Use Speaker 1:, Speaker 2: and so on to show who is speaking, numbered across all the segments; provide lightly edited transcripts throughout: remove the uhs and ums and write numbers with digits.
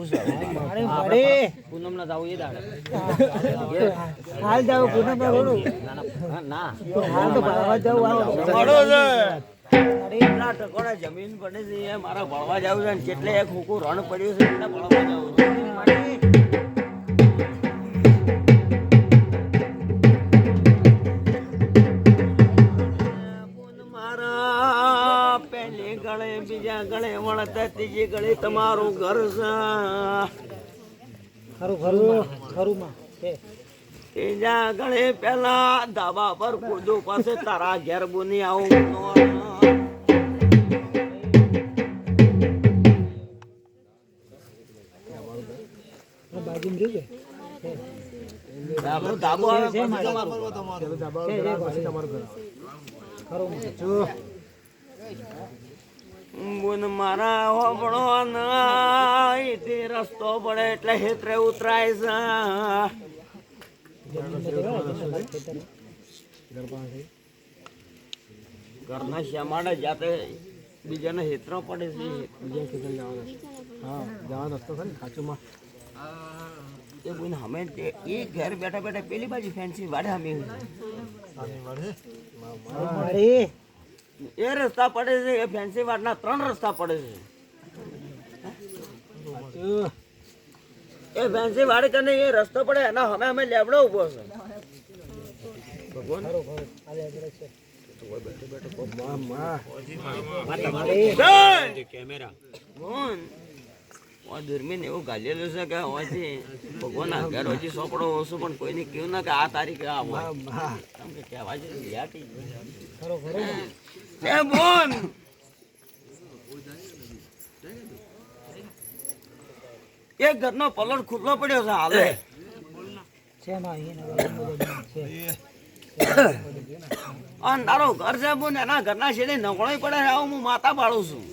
Speaker 1: છે પૂનમ ના જાવ એ દાડે હાલ જાવ પૂનમ ના રોડું ના હાલ તો ભણવા જાવ મળો છે ના ટકોડા જમીન પડે છે એ મારા ભણવા જાવ છે કેટલે એક હુકુ રણ પડ્યું છે એટલે ભણવા જાવ મારા પહેલી ગળે બીજા ગળે વળતા ત્રીજી ગળે તમારું ઘર છે ખરું ખરું ખરું માં ત્રીજા ગળે પેલા ધાબા પર કૂદો પાસે તારા ઘેર બોની આવું મારા હોબળો તે રસ્તો પડે એટલે હેત્રે ઉતરાય છે ઘરના શ્યામાડે જાતે બીજાને હેત્ર પડે છે અમે એ ઘેર બેઠા બેઠા પેલી બાજુ ફેન્સી વાડે અમે એ રસ્તા પડે છે એ ફેન્સી વાડના 3 રસ્તા પડે છે એ ફેન્સી વાડે કને એ રસ્તો પડે એના અમે અમે લેબડો ઉભો છે ભગવાન કેમેરા દુર્મીન એવું ગાલેલું છે કે હોયથી ભગવાન ઘર હજી સોપડો ઓછો પણ કોઈને કહ્યું ના કે આ તારીખે આ હોય કે કહેવાય છે બોન એક ઘરનો પલટ ખુલ્લો પડ્યો છે હાલે અને તારો ઘર છે બોન એના ઘરના છેડે નવળો પડે આવું હું માતા પાડું છું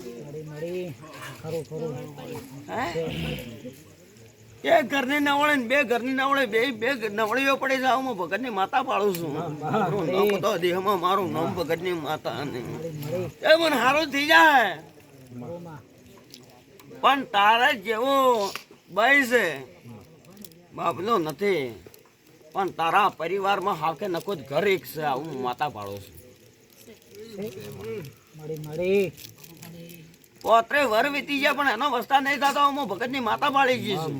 Speaker 1: એક ઘરની નવળે બે ઘરની નવળે બે નવળીઓ પડે છે હું ભગત ની માતા પાડું છું મારું નામ તો દેહમાં મારું નામ ભગત ની માતા એ મને સારું થઈ જાય પણ તારે જેવો ભાઈ છે બાપલો નથી પણ તારા પરિવારમાં હાકે નકો જ ઘર એક છે હું માતા પાડું છું પોત્રે વર વીતી જાય પણ એનો વસ્તા નહીં થતો હું ભગત ની માતા પાડી ગઈ છું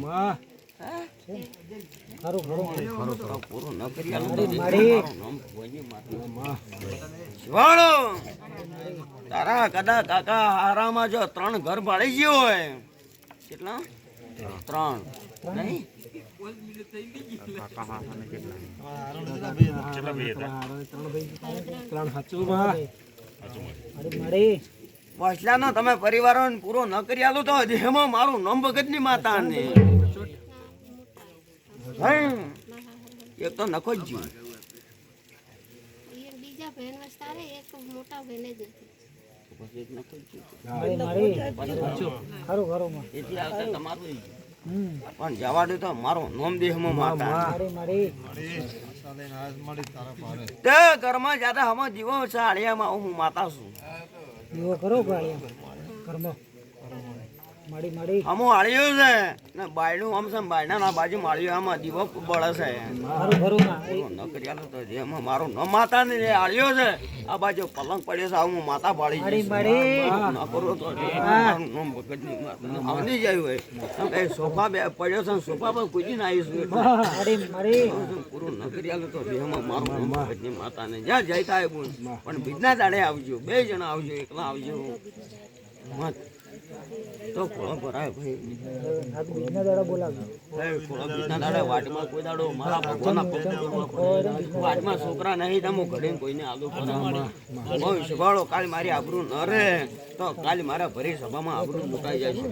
Speaker 1: પૂરું ન કરી તારા કદા કાકા હારામાં જો 3 ઘર પાડી ગયો હોય કેટલા 3 નહીં વસલાનો તમે પરિવારો પૂરો ન કરી આલો તો દેહમાં મારું નામ ભગત ની માતા ને એક તો નખો જ જીવ
Speaker 2: બીજા બહેન વસ્તારે એક મોટા બહેને જ
Speaker 1: પણ જવા દે તો મારું નામ દેહમાં માતા તે ઘરમાં જ્યાદા હમ જીવો છે આળિયામાં હું માતા છું અમો આળ્યો છે ને બાયડું આમ છે બાયડા ના બાજુ માળ્યો આમાં દીવો બળે છે નકરિયા તો જેમાં મારું ન માતા ને આળ્યો છે આ બાજુ પલંગ પડ્યો છે હું માતા પાડી આવની જાય હોય સોફા પડ્યો છે સોફા પર કૂદી ના આવીશું પૂરું નકરિયા તો જેમાં મારું માતા ને જ્યાં જઈ થાય પણ બીજના દાડે આવજો 2 જણા આવજો એકલા આવજો તો ખોળો ભરાય ભાઈ બીજના દાડા બોલાવજો ખોળો બીજના દાડા વાટમાં કોઈ દાડો મારા ભગવાનના વાટમાં છોકરા નહીં તમો ઘડીને કોઈને આલુ બહુ શભાળો કાલ મારી આબરૂ ન રહે તો કાલ મારા ભરી સભામાં આબરૂ મુકાઈ જાય છે